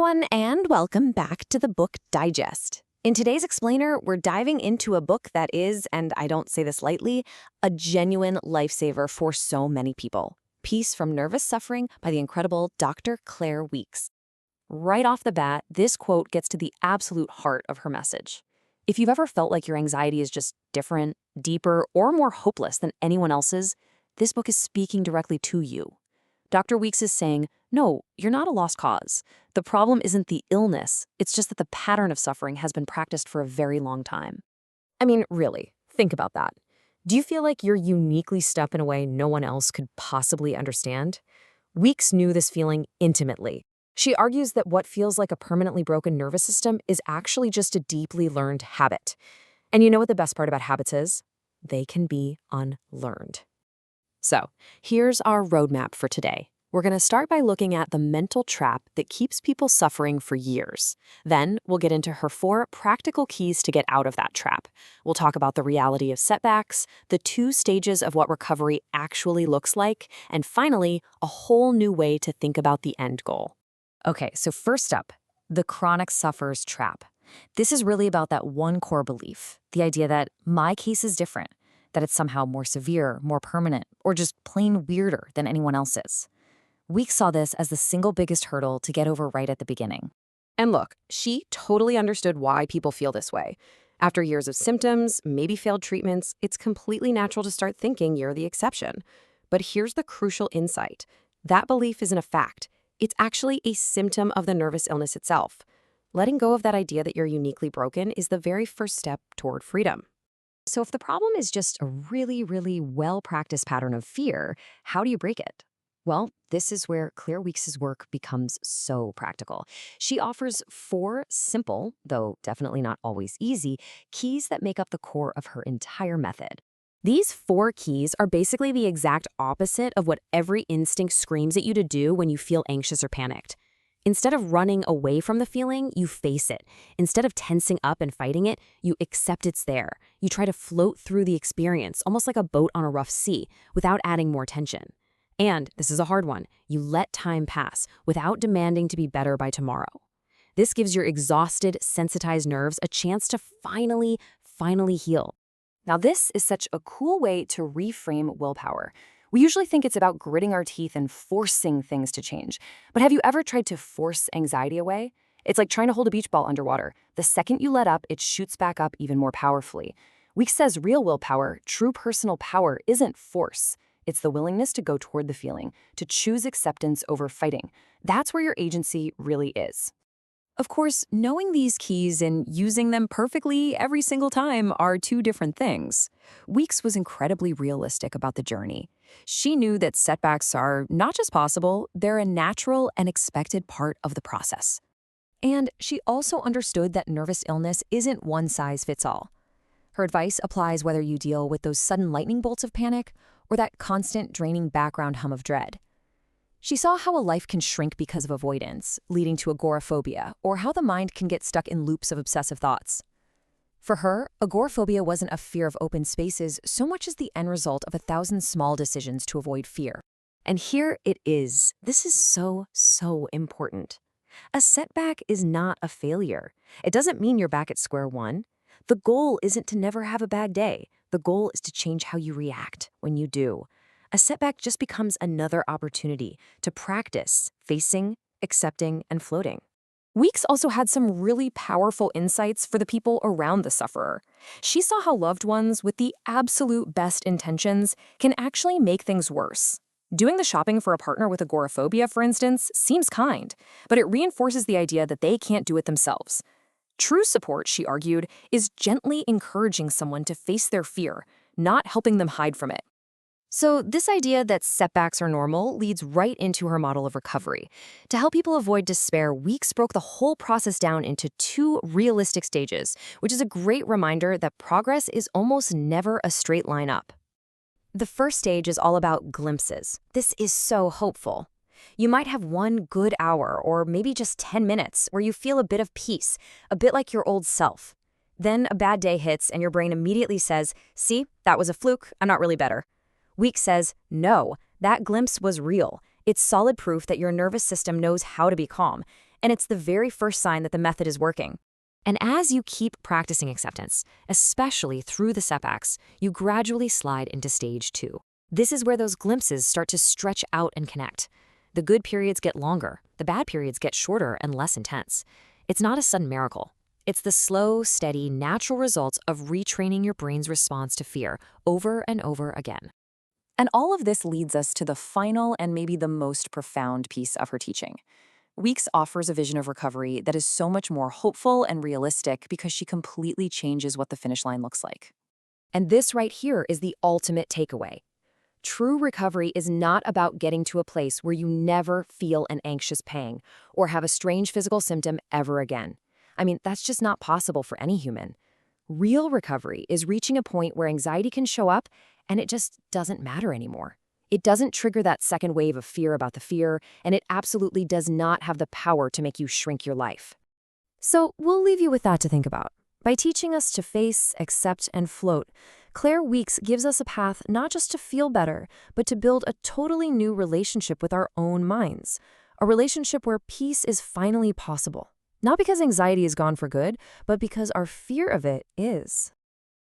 everyone, and welcome back to the Book Digest. In today's explainer, we're diving into a book that is, and I don't say this lightly, a genuine lifesaver for so many people. Peace from Nervous Suffering by the incredible Dr. Claire Weekes. Right off the bat, this quote gets to the absolute heart of her message. If you've ever felt like your anxiety is just different, deeper, or more hopeless than anyone else's, this book is speaking directly to you. Dr. Weekes is saying, no, you're not a lost cause. The problem isn't the illness, it's just that the pattern of suffering has been practiced for a very long time. I mean, really, think about that. Do you feel like you're uniquely stuck in a way no one else could possibly understand? Weekes knew this feeling intimately. She argues that what feels like a permanently broken nervous system is actually just a deeply learned habit. And you know what the best part about habits is? They can be unlearned. So, here's our roadmap for today. We're going to start by looking at the mental trap that keeps people suffering for years. Then, we'll get into her 4 practical keys to get out of that trap. We'll talk about the reality of setbacks, the 2 stages of what recovery actually looks like, and finally, a whole new way to think about the end goal. Okay, so first up, the chronic sufferer's trap. This is really about that one core belief, the idea that my case is different, that it's somehow more severe, more permanent, or just plain weirder than anyone else's. Weekes saw this as the single biggest hurdle to get over right at the beginning. And look, she totally understood why people feel this way. After years of symptoms, maybe failed treatments, it's completely natural to start thinking you're the exception. But here's the crucial insight. That belief isn't a fact. It's actually a symptom of the nervous illness itself. Letting go of that idea that you're uniquely broken is the very first step toward freedom. So if the problem is just a really, really well-practiced pattern of fear, how do you break it? Well, this is where Claire Weekes' work becomes so practical. She offers 4 simple, though definitely not always easy, keys that make up the core of her entire method. These 4 keys are basically the exact opposite of what every instinct screams at you to do when you feel anxious or panicked. Instead of running away from the feeling, you face it. Instead of tensing up and fighting it, you accept it's there. You try to float through the experience, almost like a boat on a rough sea, without adding more tension. And, this is a hard one, you let time pass without demanding to be better by tomorrow. This gives your exhausted, sensitized nerves a chance to finally heal. Now, this is such a cool way to reframe willpower. We usually think it's about gritting our teeth and forcing things to change. But have you ever tried to force anxiety away? It's like trying to hold a beach ball underwater. The second you let up, it shoots back up even more powerfully. Weekes says real willpower, true personal power, isn't force. It's the willingness to go toward the feeling, to choose acceptance over fighting. That's where your agency really is. Of course, knowing these keys and using them perfectly every single time are 2 different things. Weekes was incredibly realistic about the journey. She knew that setbacks are not just possible, they're a natural and expected part of the process. And she also understood that nervous illness isn't one size fits all. Her advice applies whether you deal with those sudden lightning bolts of panic or that constant draining background hum of dread. She saw how a life can shrink because of avoidance, leading to agoraphobia, or how the mind can get stuck in loops of obsessive thoughts. For her, agoraphobia wasn't a fear of open spaces so much as the end result of 1,000 small decisions to avoid fear. And here it is. This is so important. A setback is not a failure. It doesn't mean you're back at square one. The goal isn't to never have a bad day. The goal is to change how you react when you do. A setback just becomes another opportunity to practice facing, accepting, and floating. Weekes also had some really powerful insights for the people around the sufferer. She saw how loved ones with the absolute best intentions can actually make things worse. Doing the shopping for a partner with agoraphobia, for instance, seems kind, but it reinforces the idea that they can't do it themselves. True support, she argued, is gently encouraging someone to face their fear, not helping them hide from it. So this idea that setbacks are normal leads right into her model of recovery. To help people avoid despair, Weekes broke the whole process down into 2 realistic stages, which is a great reminder that progress is almost never a straight line up. The first stage is all about glimpses. This is so hopeful. You might have one good hour, or maybe just 10 minutes, where you feel a bit of peace, a bit like your old self. Then a bad day hits and your brain immediately says, see, that was a fluke, I'm not really better. Weekes says, no, that glimpse was real. It's solid proof that your nervous system knows how to be calm. And it's the very first sign that the method is working. And as you keep practicing acceptance, especially through the setbacks, you gradually slide into stage 2. This is where those glimpses start to stretch out and connect. The good periods get longer, the bad periods get shorter and less intense. It's not a sudden miracle. It's the slow, steady, natural results of retraining your brain's response to fear over and over again. And all of this leads us to the final and maybe the most profound piece of her teaching. Weeks offers a vision of recovery that is so much more hopeful and realistic because she completely changes what the finish line looks like. And this right here is the ultimate takeaway. True recovery is not about getting to a place where you never feel an anxious pang or have a strange physical symptom ever again. I mean, that's just not possible for any human. Real recovery is reaching a point where anxiety can show up and it just doesn't matter anymore. It doesn't trigger that second wave of fear about the fear, and it absolutely does not have the power to make you shrink your life. So we'll leave you with that to think about. By teaching us to face, accept, and float, Claire Weeks gives us a path not just to feel better, but to build a totally new relationship with our own minds. A relationship where peace is finally possible. Not because anxiety is gone for good, but because our fear of it is.